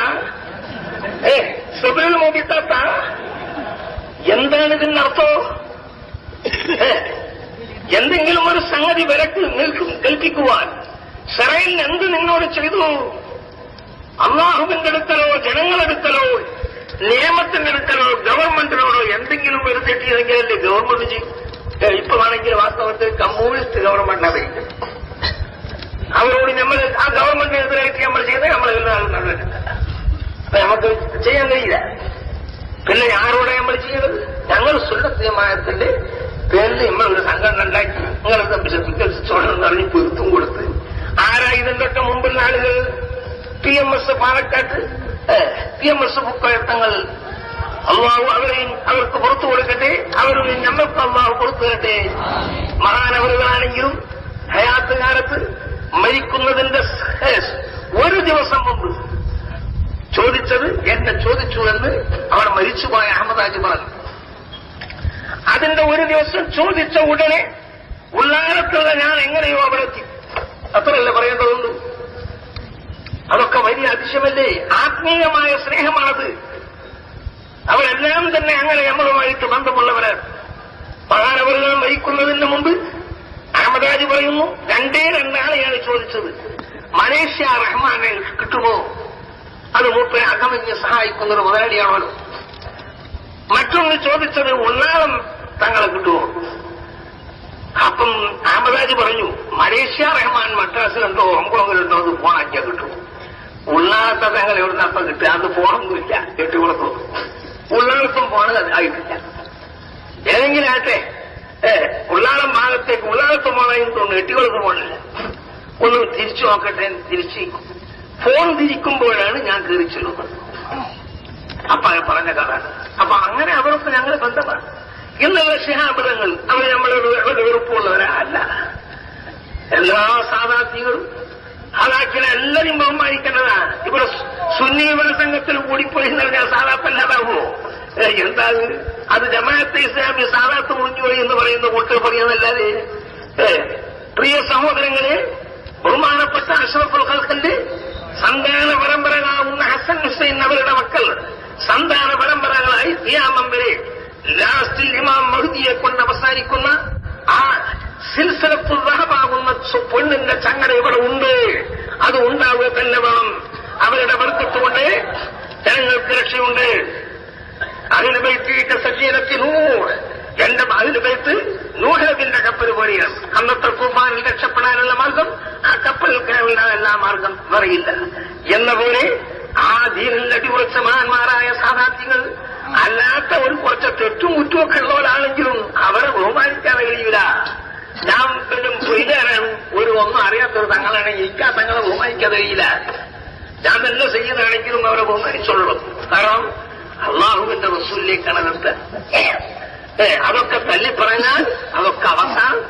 സുബിൽ മോദിത്താത്ത എന്താണ് ഇതിനർത്ഥം? എന്തെങ്കിലും ഒരു സംഗതി വിലക്ക് കൽപ്പിക്കുവാൻ ശറയിൽ എന്ത് നിന്നോട് ചെയ്തു? അള്ളാഹുവിന്റെ അടുക്കലോ ജനങ്ങളെടുക്കലോ നിയമത്തിന്റെ അടുക്കലോ ഗവൺമെന്റിനോടോ എന്തെങ്കിലും ഒരു തെറ്റിയതെങ്കിലല്ലേ ഗവൺമെന്റ് ചെയ്യും. ഇപ്പൊ ആണെങ്കിൽ വാസ്തവത്തിൽ കമ്മ്യൂണിസ്റ്റ് ഗവൺമെന്റാണ് ഭരിക്കുന്നത്. അവരോട് നമ്മൾ ആ ഗവൺമെന്റിനെതിരായിട്ട് നമ്മൾ ചെയ്താൽ നമ്മൾ അപ്പൊ നമുക്ക് ചെയ്യാൻ കഴിയില്ല. പിന്നെ ആരോടെ നമ്മൾ ചെയ്യുന്നത്? ഞങ്ങൾ സുന്നത്ത് ജമാഅത്തിന്റെ പേരിൽ നമ്മൾ ഒരു സംഘടന ഉണ്ടാക്കി നിങ്ങളെ വിശ്വസിച്ചോടെന്ന് പറഞ്ഞ് പൊരുത്തും കൊടുത്ത് ആരാ ഇതിന്റെയൊക്കെ മുമ്പുള്ള ആളുകൾ? PMS പാലക്കാട്ട് PMS ബുക്കയത്തങ്ങൾ അള്ളാഹു അവരെയും അവർക്ക് പുറത്തു കൊടുക്കട്ടെ. അവരും നമ്മൾക്ക് അള്ളാഹു പുറത്തു തരട്ടെ. മഹാനവറുകളാണെങ്കിലും ഹയാത്ത് കാലത്ത് മരിക്കുന്നതിന്റെ ഒരു ദിവസം മുമ്പ് ചോദിച്ചത് എന്നെ ചോദിച്ചു എന്ന് അവർ മരിച്ചുപോയ അഹമ്മദ് ഹാജി പറഞ്ഞു. അതിന്റെ ഒരു ദിവസം ചോദിച്ച ഉടനെ ഉള്ളാരത്തുള്ള ഞാൻ എങ്ങനെയോ അവിടെ എത്തി. അത്രയല്ലേ പറയേണ്ടതുള്ളൂ. അതൊക്കെ വലിയ അതിശയമല്ലേ? ആത്മീയമായ സ്നേഹമാണത്. അവരെല്ലാം തന്നെ അങ്ങനെ നമ്മളുമായിട്ട് ബന്ധമുള്ളവരാണ്. മഹാനവറുകൾ മരിക്കുന്നതിന് മുമ്പ് അഹമ്മദ് ഹാജി പറയുന്നു, രണ്ടേ രണ്ടാളെയാണ് ചോദിച്ചത്. മലേഷ്യ റഹ്മാനെ കിട്ടുമോ? അത് മൂപ്പരെ അകമഞ്ഞ് സഹായിക്കുന്നൊരു മുതലാളിയാണല്ലോ. മറ്റൊന്ന് ചോദിച്ചത് ഉള്ളാളം തങ്ങളെ കിട്ടുമോ? അപ്പം അഹമ്മദ് ഹാജി പറഞ്ഞു, മലേഷ്യ റഹ്മാൻ മദ്രാസിലുണ്ടോ ഹോങ്കോങ്ങിലുണ്ടോ അത് ഫോണാക്കിയാൽ കിട്ടും. ഉള്ളാളത്തെ തങ്ങൾ എവിടെ അപ്പം കിട്ടുക? അത് ഫോണൊന്നുമില്ല. കെട്ടിക്കുളത്തോ ഉള്ളാളത്തും ഫോണ് ആയിട്ടില്ല. ഏതെങ്കിലും ആട്ടെ ഉള്ളാളം ഭാഗത്തേക്ക് ഉള്ളാളത്ത് പോണെന്ന് തോന്നുന്നു, എട്ടിക്കുളത്ത് പോണില്ല. ഒന്ന് തിരിച്ചു നോക്കട്ടെ. തിരിച്ച് ഫോൺ തിരിക്കുമ്പോഴാണ് ഞാൻ കയറി ചെല്ലുന്നത്. അപ്പൊ പറഞ്ഞ കഥ. അപ്പൊ അങ്ങനെ അവർക്ക് ഞങ്ങൾ ബന്ധമാണ്. എന്നുള്ള ശിഹാബിതങ്ങൾ അവർ നമ്മളോട് വെറുപ്പുള്ളവരാ അല്ല. എല്ലാ സാധാർത്ഥികളും അതാക്കി സാദാത്തിനെ എല്ലാവരും ബഹുമാനിക്കേണ്ടതാണ്. ഇവിടെ സുന്നി സംഘത്തിൽ കൂടിപ്പോയി പറഞ്ഞാൽ സാദാത്തല്ലാതാവുമോ? എന്താ അത് ജമാഅത്തെ ഇസ്ലാമി സാദാത്ത് മുറിഞ്ഞുപോയി എന്ന് പറയുന്ന കൂട്ടർ പറയുന്നതല്ലാതെ. പ്രിയ സഹോദരങ്ങളെ, ബഹുമാനപ്പെട്ട അഷ്റഫുൽ ഖൽഖിന്റെ സന്താന പരമ്പരകളാവുന്ന ഹസൻ ഹുസൈൻ അവരുടെ മക്കൾ സന്താന പരമ്പരകളായി ഖിയാമം വരെ ലാസ്റ്റിൽ ഇമാം മഹ്ദിയെ കൊണ്ട് അവസാനിക്കുന്ന ആ സിൽസിലത്തുൽ ദഹബാകുന്ന പൊന്നിന്റെ ചങ്ങല ഇവിടെ ഉണ്ട്. അത് ഉണ്ടാവുക തന്നെ വേണം. അവരുടെ ബർക്കത്ത് കൊണ്ട് ജനങ്ങൾക്ക് രക്ഷയുണ്ട്. അഹ്ലു ബൈത്തി സക്കീനത്തി നൂഹ്, എന്റെ അഹ്ലു ബൈത്ത് നൂഹ് നബിയുടെ കപ്പൽ പോലെയാണ്. അന്നത്തെ തൂഫാനിൽ രക്ഷപ്പെടാനുള്ള മാർഗം ആ കപ്പലിൽ കയറാനുള്ള എല്ലാ മാർഗം അറിയില്ല എന്ന പോലെ ആ ദീനിൽ അടിപൊളിച്ച മഹാന്മാരായ സാദാത്യങ്ങൾ അല്ലാത്ത ഒരു കുറച്ച് തെറ്റും കുറ്റുമൊക്കെ ഉള്ളവരാണെങ്കിലും അവരെ ബഹുമാനിക്കാൻ കഴിയില്ല. ഞാൻ പിന്നെ പൊയ്താരാണ്, ഒരു ഒന്നും അറിയാത്തൊരു തങ്ങളാണെങ്കിൽ എനിക്ക് ആ തങ്ങളെ ബഹുമാനിക്കാൻ കഴിയില്ല. ഞാൻ തന്നെ ചെയ്യുന്നതാണെങ്കിലും അവരെ ബഹുമാനിച്ചുള്ളൂ. കാരണം അള്ളാഹുവിന്റെ റസൂലിലേക്കാണ് നിർത്തുക. അതൊക്കെ തല്ലിപ്പറഞ്ഞാൽ അതൊക്കെ അവസാനം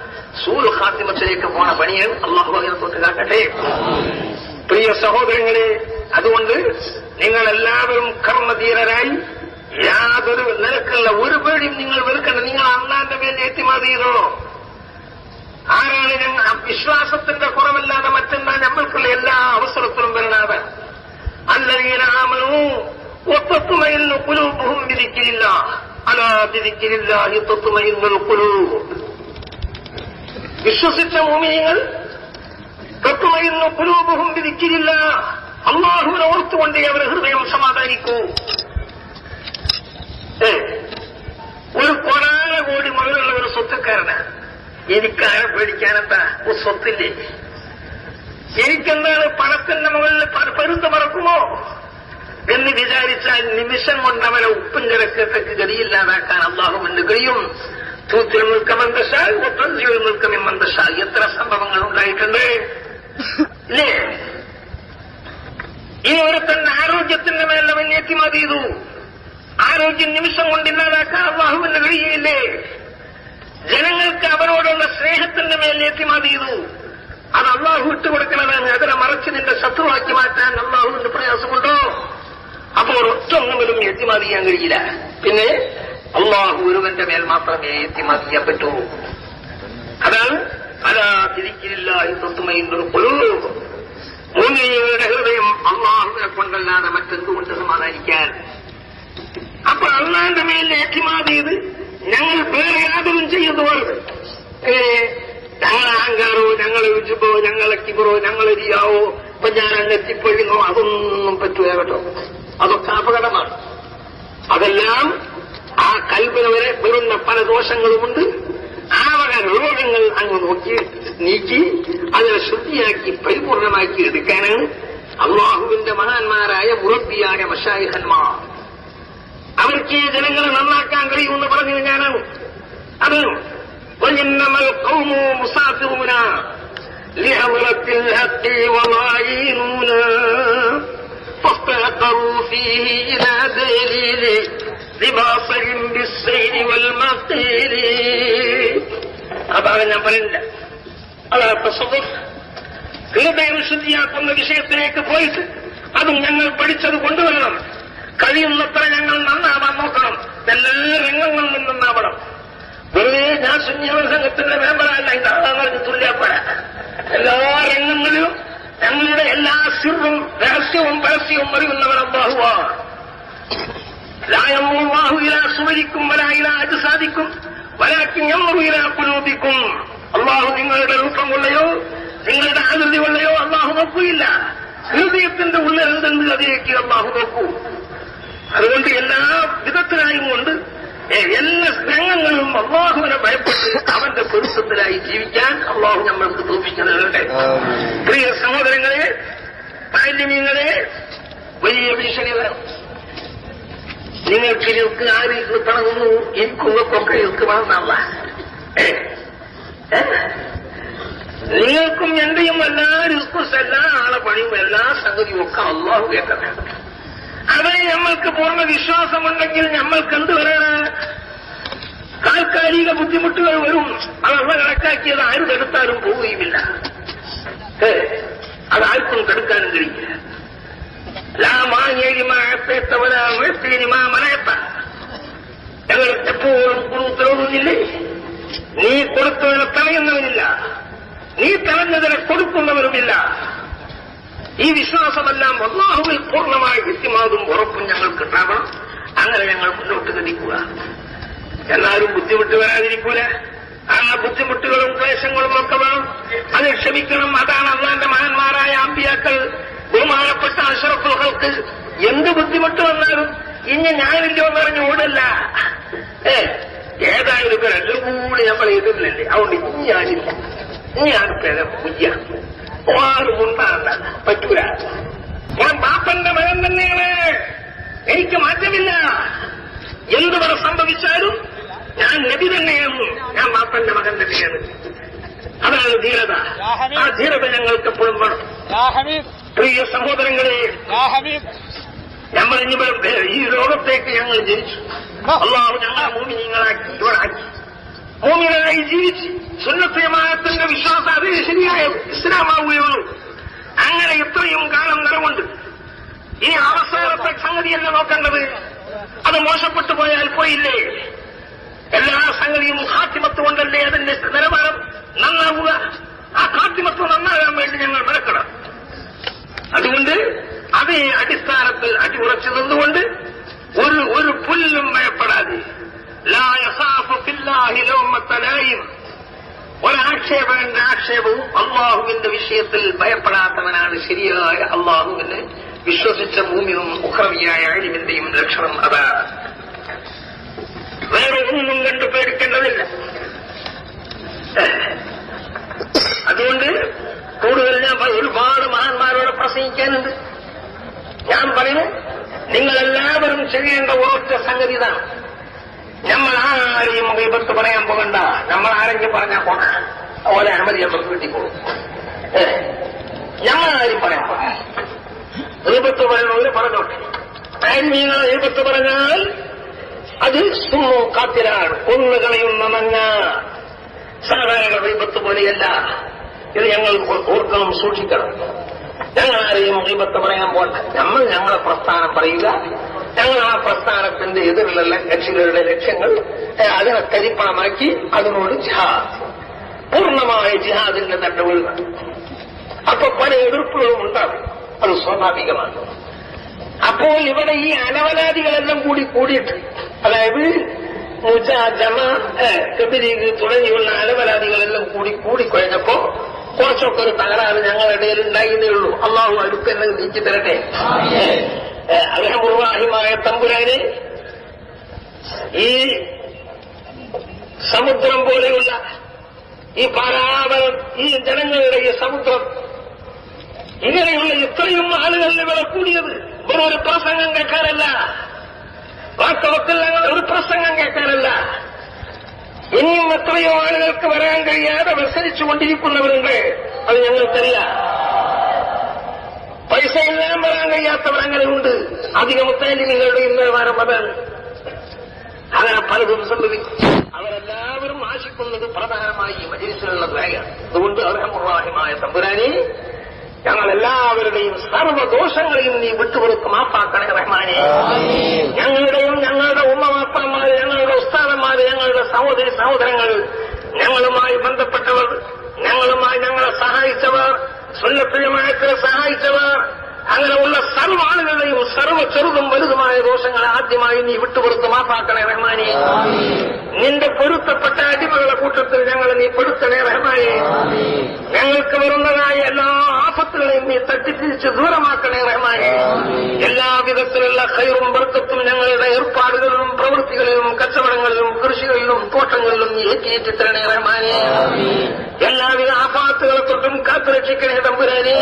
സൂൽ ഖാത്തിമത്തിലേക്ക് പോണ പണിയാണ്. അള്ളാഹു അതിനെ തൊട്ട് കാക്കട്ടെ. പ്രിയ സഹോദരങ്ങളെ, അതുകൊണ്ട് നിങ്ങളെല്ലാവരും കർമ്മധീരരായി യാതൊരു നിരക്കുള്ള ഒരു പേടിയും നിങ്ങൾ വെറുക്കണം. നിങ്ങൾ അള്ളാന്റെ മേൽ ഏറ്റിമാത് ചെയ്തോ. ആരാണ് ഞങ്ങൾ വിശ്വാസത്തിന്റെ കുറവല്ലാതെ മറ്റെന്താ നമ്മൾക്കുള്ള എല്ലാ അവസരത്തിലും വരണാതെ. അല്ലദീന ആമനൂ വതത്മഇന്നു ഖുലൂബുഹും ബിദിക്രില്ലാഹ് അലാ ബിദിക്രില്ലാഹി തത്മഇന്നുൽ ഖുലൂബ്. വിശ്വസിച്ച മുഅ്മിനീങ്ങൾ തത്മഇന്നു ഖുലൂബുഹും ബിദിക്രില്ലാഹ്, അല്ലാഹുവിനെ ഓർത്തുകൊണ്ട് അവരുടെ ഹൃദയം സമാധാനിക്കൂ. ഒരു കോടാനകോടി മുതലുള്ള ഒരു സ്വത്തുക്കാരനാണ്. എനിക്കാരെ പേടിക്കാനെന്താ? ഒരു സ്വത്തില്ലേ? എനിക്കെന്താണ് പണത്തിന്റെ മുകളിൽ പരുന്ത് മറക്കുമോ എന്ന് വിചാരിച്ചാൽ നിമിഷം കൊണ്ട് അവരെ ഉപ്പും കിടക്കത്തേക്ക് ഗതിയില്ലാതാക്കാൻ അള്ളാഹുവിന് കഴിയും. തൂത്തിൽ നിൽക്കമെന്തശാൽ ഒത്തഞ്ചിയിൽ നിൽക്കമെന്തശാൽ എത്ര സംഭവങ്ങൾ ഉണ്ടായിട്ടുണ്ട് ഇല്ലേ? ഈ ഒരുത്തന്റെ ആരോഗ്യത്തിന്റെ മേലെ അവൻ ഏറ്റിമാത് ചെയ്തു. ആരോഗ്യം നിമിഷം കൊണ്ട് ഇല്ലാതാക്കാൻ അള്ളാഹുവിന് കഴിയില്ലേ? ജനങ്ങൾക്ക് അവരോടുള്ള സ്നേഹത്തിന്റെ മേൽ ഏറ്റിമാത് ചെയ്തു. അത് അള്ളാഹു ഇട്ടുകൊടുക്കണതാണ്. അതിനെ മറച്ച് നിന്റെ ശത്രുവാക്കി മാറ്റാൻ അള്ളാഹുവിന്റെ പ്രയാസമുണ്ടോ? അപ്പോൾ ഒറ്റൊന്നുമിലും ഏറ്റിമാത് ചെയ്യാൻ കഴിയില്ല. പിന്നെ അള്ളാഹു ഒരുവന്റെ മേൽ മാത്രമേ ഏറ്റിമാത് ചെയ്യാൻ പറ്റൂ. അതാണ് അലാ ബിദിക്രില്ലാഹി തത്മഇന്നുൽ ഖുലൂബ്. മുഅ്മിനീങ്ങളുടെ ഹൃദയം അള്ളാഹുവിനെ കൊണ്ടല്ലാതെ മറ്റെന്തുകൊണ്ട് സമാധാനിക്കാൻ? അപ്പൊ അള്ളാന്റെ മേൽ ഏറ്റിമാത് ചെയ്ത് ഞങ്ങൾ വേറെ യാതൊന്നും ചെയ്യുന്നവർ ഞങ്ങളെ അഹങ്കാരോ ഞങ്ങളെ ഉജുബോ ഞങ്ങളെ കിബറോ ഞങ്ങളെ റിയാവോ ഇപ്പൊ ഞാൻ അങ്ങെത്തിപ്പൊഴുന്നോ അതൊന്നും പറ്റൂല കേട്ടോ. അതൊക്കെ അപകടമാണ്. അതെല്ലാം ആ കൽപ്പന വരെ വരുന്ന പല ദോഷങ്ങളുമുണ്ട്. ആ വക രോഗങ്ങൾ അങ്ങ് നോക്കി നീക്കി അതിനെ ശുദ്ധിയാക്കി പരിപൂർണമാക്കി എടുക്കാനാണ് അള്ളാഹുവിന്റെ മഹാന്മാരായ മുറബിയായ മശായിഖന്മാർ. അവർക്ക് ജനങ്ങളെ നന്നാക്കാൻ കഴിയുമെന്ന് പറഞ്ഞത് ഞാനാണ്. അത് وَإِنَّمَا الْقَوْمُ مُسَافِرُونَ لِحَضْرَةِ الْحَقِّ وَضَاعِينُونَ فَاخْتَأْثَرُوا فِيهِ إِلَى دَلِيلِ لِبَاصِرٍ بِالسَّيْرِ وَالْمَقِيلِ. അതാണ് ഞാൻ പറയുന്നില്ല. അതാ തസവ്വുഫ് ഹൃദയം ശുദ്ധിയാക്കുന്ന വിഷയത്തിലേക്ക് പോയിട്ട് അതും ഞങ്ങൾ പഠിച്ചത് കൊണ്ടുവരണം. കഴിയുന്നത്ര ഞങ്ങൾ നന്നാവാൻ നോക്കണം. എല്ലാ രംഗങ്ങളിൽ നിന്നും നന്നാവണം. വെറുതെ ഞാൻ സുന്നിയ സംഘത്തിന്റെ മെമ്പറല്ല, ഇതാണെന്ന് തുല്യപ്പെട. എല്ലാ രംഗങ്ങളിലും ഞങ്ങളുടെ എല്ലാ സിറും രഹസ്യവും പരസ്യവും അറിയുന്നവർ അല്ലാഹുവാണ്. ലാ യൻദുറു ഇലാ സുവരിക്കും വലാ ഇലാ അജ്സാദിക്കും വലാകിൻ യൻദുറു ഇലാ ഖുലൂബിക്കും. അല്ലാഹു നിങ്ങളുടെ രൂപം കൊള്ളയോ നിങ്ങളുടെ ആകൃതി കൊള്ളയോ അല്ലാഹു നോക്കുകയില്ല. ഹൃദയത്തിന്റെ ഉള്ളിൽ എന്തുണ്ട് അതിലേക്ക് അല്ലാഹു നോക്കൂ. അതുകൊണ്ട് എല്ലാ വിധത്തിലായും കൊണ്ട് എല്ലാ രംഗങ്ങളിലും അള്ളാഹുവിനെ ഭയപ്പെട്ട് അവന്റെ പൊരുത്തത്തിലായി ജീവിക്കാൻ അള്ളാഹു നമ്മൾക്ക് തോപ്പിച്ചു നൽകട്ടെ. പ്രിയ സഹോദരങ്ങളെ, മാലിന്യങ്ങളെ, വലിയ ഭീഷണി വരും. നിങ്ങൾക്ക് ഇൽക്ക് ആര് കിട്ടണമെന്നു എനിക്കൊക്കെ ഇൽക്ക് വേണമെന്നല്ല. നിങ്ങൾക്കും എന്റെയും എല്ലാ റിസ്കും എല്ലാ ആളെ പണിയും എല്ലാ സംഗതിയും ഒക്കെ അള്ളാഹു കേൾക്കട്ടെ. അവരെ നമ്മൾക്ക് പൂർണ്ണ വിശ്വാസമുണ്ടെങ്കിൽ നമ്മൾക്ക് എന്ത് വരാണ്? താൽക്കാലിക ബുദ്ധിമുട്ടുകൾ വരും. അതല്ല കണക്കാക്കിയത് ആര് തടുത്താലും പോവുകയുമില്ല. അതാർക്കും തടുക്കാനും കഴിയില്ല. ഞങ്ങൾ എപ്പോഴും കൊടുത്തോന്നുന്നില്ലേ? നീ കൊടുത്തതിനെ തടയുന്നവനില്ല, നീ തടഞ്ഞതിനെ കൊടുക്കുന്നവരുമില്ല. ഈ വിശ്വാസമെല്ലാം അല്ലാഹുവിൽ പൂർണ്ണമായി വ്യക്തിമാതും ഉറപ്പും ഞങ്ങൾക്കുണ്ടാവണം. അങ്ങനെ ഞങ്ങൾ മുന്നോട്ട് ഗതിക്കുക. എന്നാലും ബുദ്ധിമുട്ട് വരാതിരിക്കൂല. ആ ബുദ്ധിമുട്ടുകളും ക്ലേശങ്ങളും ഒക്കെ വേണം. അത് ക്ഷമിക്കണം. അതാണ് അള്ളാന്റെ മഹാന്മാരായ അമ്പിയാക്കൾ, ബഹുമാനപ്പെട്ട അഷ്റഫുൽ ഖൽഖ് എന്ത് ബുദ്ധിമുട്ട് വന്നാലും ഇനി ഞാനില്ലോ എന്ന് പറഞ്ഞ് ഓടല്ല. ഏതായാലും ഇപ്പൊ രണ്ടും കൂടി നമ്മൾ എതിരില്ലേ, അതുകൊണ്ട് ഇനി ഞാനില്ല, ഇനി ആർക്കും പുയ്യ ആരും ഉണ്ടാകണ്ട, പറ്റൂല. ഞാൻ ബാപ്പന്റെ മകൻ തന്നെയാണ്, എനിക്ക് മാറ്റമില്ല. എന്തുവരെ സംഭവിച്ചാലും ഞാൻ നബി തന്നെയാണ്, ഞാൻ ബാപ്പന്റെ മകൻ തന്നെയാണ്. അതാണ് ധീരത. ആ ധീരത ഞങ്ങൾക്ക് എപ്പോഴും വേണം. പ്രിയ സഹോദരങ്ങളെ, നമ്മൾ ഇനി ഈ ലോകത്തേക്ക് ഞങ്ങൾ ജനിച്ചു. അല്ലാഹു ഞങ്ങളെ മോമിനീങ്ങളാക്കി ഇവരാക്കി മോമിനായി ജീവിച്ച് സുന്നത്ത് ജമാഅത്തിന്റെ വിശ്വാസം അത് ശരിയായ ഇസ്ലാമാവുകയുള്ളൂ. അങ്ങനെ ഇത്രയും കാലം നിലകൊണ്ട് ഈ അവസാനത്തെ സംഗതിയല്ല നോക്കേണ്ടത്. അത് മോശപ്പെട്ടു പോയാൽ പോയില്ലേ? എല്ലാ സംഗതിയും ഖാത്തിമത്ത് കൊണ്ടല്ലേ അതിന്റെ നിലവാരം നന്നാവുക. ആ ഖാത്തിമത്ത് നന്നാകാൻ വേണ്ടി ഞങ്ങൾ മെനക്കണം. അതുകൊണ്ട് അതേ അടിസ്ഥാനത്തിൽ അടിയുറച്ചു നിന്നുകൊണ്ട് ഒരു പുല്ലും ഭയപ്പെടാതെ, ലാ യഖാഫു ഫില്ലാഹി ലൗമത്ത ലായിം, ഒരാക്ഷേപകന്റെ ആക്ഷേപവും അള്ളാഹുവിന്റെ വിഷയത്തിൽ ഭയപ്പെടാത്തവനാണ് ശരിയായ അള്ളാഹുവിനെ വിശ്വസിച്ച ഭൂമിയും ഉഖ്റവിയായ അലിമിന്റെയും ലക്ഷണം അതാണ്. വേറെ ഒന്നും കണ്ടു പേടിക്കേണ്ടതില്ല. അതുകൊണ്ട് കൂടുതൽ ഞാൻ ഒരുപാട് മഹാന്മാരോട് പ്രസംഗിക്കാനുണ്ട്. ഞാൻ പറയുന്നു, നിങ്ങളെല്ലാവരും ചെയ്യേണ്ട ഒരൊറ്റ സംഗതി ഇതാണ്. നമ്മൾ ആരെയും ഗീബത്ത് പറയാൻ പോകണ്ട. നമ്മൾ ആരെങ്കിലും പറഞ്ഞാൽ പോണ ഓലെ അനുമതി നമുക്ക് കിട്ടിക്കോളും. ഞങ്ങളാരും പറയാൻ പോകണ്ട. ഗീബത്ത് പറയുന്നവര് പറഞ്ഞോട്ടെ. ആരും നിങ്ങൾ ഗീബത്ത് പറഞ്ഞാൽ അത് സുമ്മു കാത്തിലാണ്, കൊന്നുകളയുന്ന മഞ്ഞ. സാധാരണ ഗീബത്ത് പോലെയല്ല. ഇത് ഞങ്ങൾ ഓർക്കണം, സൂക്ഷിക്കണം. ഞങ്ങൾ ആരെയും ഗീബത്ത് പറയാൻ പോകണ്ട. നമ്മൾ ഞങ്ങളെ പ്രസ്ഥാനം പറയുക. ഞങ്ങൾ ആ പ്രസ്ഥാനത്തിന്റെ എതിരിലുള്ള കക്ഷികളുടെ ലക്ഷ്യങ്ങൾ അതിനെ കരിപ്പണമാക്കി അതിനോട് ജിഹാദ്, പൂർണ്ണമായ ജിഹാദിന്റെ തണ്ടവുകൾ. അപ്പൊ പല എതിർപ്പുകളും ഉണ്ടാകും, അത് സ്വാഭാവികമാണ്. അപ്പോൾ ഇവിടെ ഈ അനവലാദികളെല്ലാം കൂടിയിട്ട്, അതായത് മുജാജമ, തബ്ലീഗ് തുടങ്ങിയുള്ള അനവലാദികളെല്ലാം കൂടിക്കഴിഞ്ഞപ്പോ കുറച്ചൊക്കെ ഒരു തകരാറ് ഞങ്ങളുടെ ഇടയിൽ ഉണ്ടായിരുന്നേ ഉള്ളൂ. അള്ളാഹു അടുത്തെന്നെ നീക്കി തരട്ടെ. അർഹമുർറാഹിമായ തമ്പുരാനെ, ഈ സമുദ്രം പോലെയുള്ള ഈ പാരാവരം, ഈ ജനങ്ങളുടെ ഈ സമുദ്രം, ഇങ്ങനെയുള്ള ഇത്രയും ആളുകൾ ഇവിടെ കൂടിയത് വെറും ഒരു പ്രസംഗം കേൾക്കാനല്ല, വാസ്തവത്തിൽ ഒരു പ്രസംഗം കേൾക്കാനല്ല. ഇനിയും എത്രയോ ആളുകൾക്ക് വരാൻ കഴിയാതെ മത്സരിച്ചുകൊണ്ടിരിക്കുന്നവരുണ്ട്. അത് ഞങ്ങൾക്കറിയാം. പൈസ എല്ലാം വരാൻ കഴിയാത്തവർ അങ്ങനെയുണ്ട്. അധിക മുത്താലിമികളുടെ നിലവാരം അതാണ്. അങ്ങനെ പലതും സംഭവിക്കും. അവരെല്ലാവരും ആശിക്കുന്നത് പ്രധാനമായി മജ്‌ലിസിലുള്ള ദുആയാണ്. അതുകൊണ്ട് അർഹമുർറാഹിമായ തമ്പുരാനെ, ഞങ്ങളെല്ലാവരുടെയും സർവ്വദോഷങ്ങളെയും നീ വിട്ടുപുറത്ത് മാപ്പാക്കണേ റഹ്മാനെ. ഞങ്ങളുടെയും ഞങ്ങളുടെ ഉമ്മമാപ്പന്മാർ, ഞങ്ങളുടെ ഉസ്താദന്മാർ, ഞങ്ങളുടെ സഹോദരി സഹോദരങ്ങൾ, ഞങ്ങളുമായി ബന്ധപ്പെട്ടവർ, ഞങ്ങളെ സഹായിച്ചവർ, സുന്നത്ത് ജമാഅത്തിനെ സഹായിച്ചവർ, അങ്ങനെയുള്ള സർവ്വ ആളുകളുടെയും സർവ്വ ചെറുതും വലുതുമായ ദോഷങ്ങളെ ആദ്യമായി നീ വിട്ടുപുറത്ത് മാപ്പാക്കണേ റഹ്മാനെ. നിന്റെ പൊരുത്തപ്പെട്ട അടിമകളെ കൂട്ടത്തിൽ ഞങ്ങളെ നീ പെടുത്തണേ റഹ്മാനെ. ഞങ്ങൾക്ക് വരുന്നതായ എല്ലാ ആപത്തുകളെയും നീ തട്ടിത്തിരിച്ച് ദൂരമാക്കണേ റഹ്മാനെ. എല്ലാവിധത്തിലുള്ള ഖൈറും ബർക്കത്തും ഞങ്ങളുടെ ഏർപ്പാടുകളിലും പ്രവൃത്തികളിലും കച്ചവടങ്ങളിലും കൃഷികളിലും തോട്ടങ്ങളിലും നീ ഏറ്റിത്തരണേ റഹ്മാനെ. എല്ലാവിധ ആപാത്തുകളെ തൊട്ടും കാത്തുരക്ഷിക്കണേ തമ്പുരാനെ.